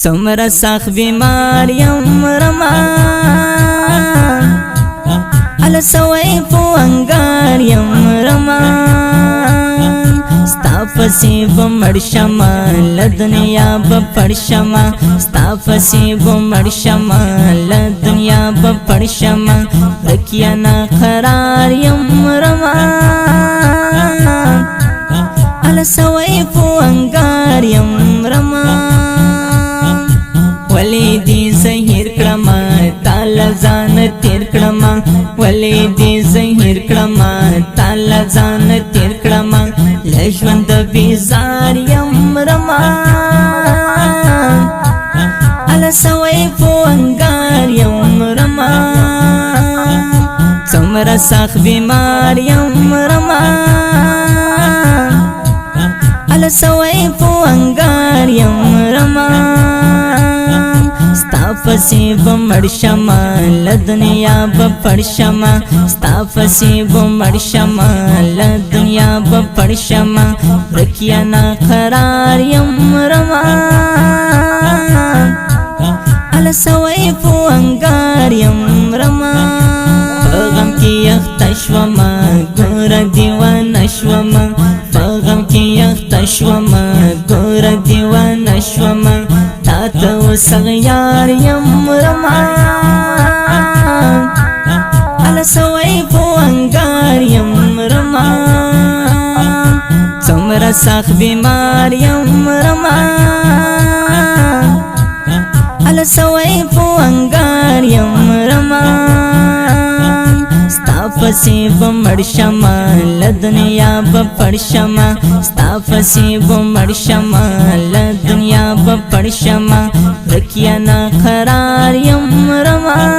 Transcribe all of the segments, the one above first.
څومره سخت بیمار یم رمان هله سوی په انګار یم رمان ستا پسې به مړ شمه له دنیا به پړ شمه ستا پسې به مړ شمه له دنیا به پړ شمه ورک یا نه قرار یم رمان هله سوی په انګار یم رمان ولی دی زهیر کړما تاله ځان تیر کړما ولی دی زهیر کړما تاله ځان تیر کړما له ژوند بیزار یم رمان هله سوی په انګار یم رمان څومره سخت بیمار یم رمان هله سوی په انګار یم رمان ستا پسې به مړ شمه له دنیا به پړ شمه ستا پسې به مړ شمه له دنیا به پړ شمه ورک یا نه قرار یم رمان هله سوی په انګار یم رمان په غم کې یخته شومه ګوره دیوانه شومه په غم کې یخته شومه ګوره دیوانه شومه تاته اوس غیار یم رمان هله سوی په انګار یم رمان څومره سخت بیمار یم رمان هله سوی په انګار یم رمان ستا پسې به مړ شمه له دنیا به پړ شمه ستا پسې به مړ شمه له دنیا به پړ شمه ورک یا نه قرار یم رمان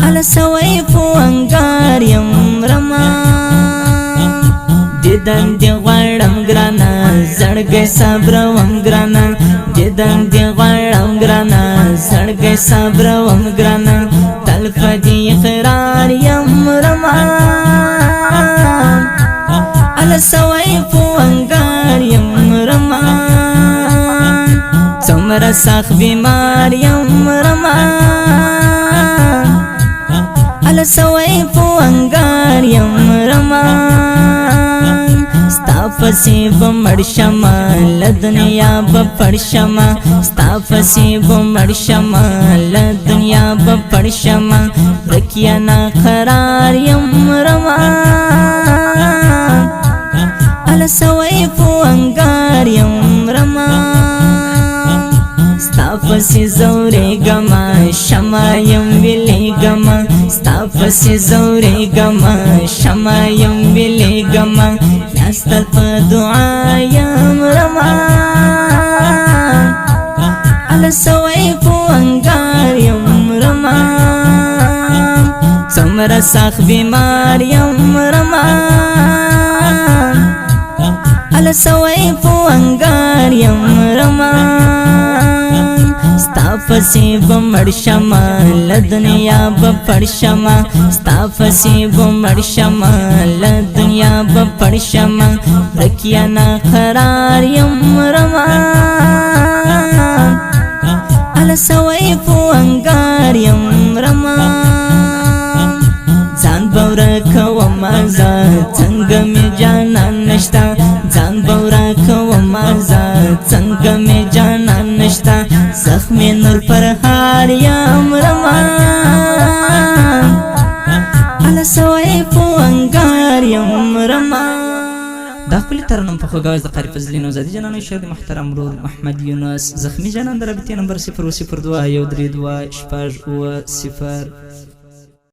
هله سوی په انګار یم رمان دیدن دی غواړم ګرانه زړګی صبروم ګرانه دیدن دی غواړم ګرانه زړګی صبروم ګرانه تل په دې اقرار یم رمان هله سوی په انګار یم رمان څومره سخت بیمار یم رمان هله سوی په انګار یم رمان ستا پسې به مړ شمه له دنیا به پړ شمه ستا پسې به مړ شمه له دنیا به پړ شمه ورک یا نه قرار یم رمان هله سوی په انګار یم رمان ستا پسې زورېږمه شمه یم ویلېږمه ستا پسې زورېږمه شمه یم ویلېږمه ستل په دعا یم رمان هله سوی په انګار یم رمان څومره سخت بیمار یم رمان هله سوی په انګار یم رمان ستا پسې به مړ شمه له دنیا به پړ شمه ستا پسې به مړ شمه له دنیا به پړ شمه ورک یا نه قرار یم رمان هله سوی په انګار یم رمان ځان به ورکومه زه څنګه مې جانان نشته ځان به ورکومه زه څنګه مې جانان نشته زخمې نور پر هار یم رمان هله سوی په انګار یم رمان دا خپل ترنم په خوږاوز د قاری فضلین او زادي جانانو شعر د محترم ورور محمد یونس زخمی جانان د رابطې نمبر 002 132 6 0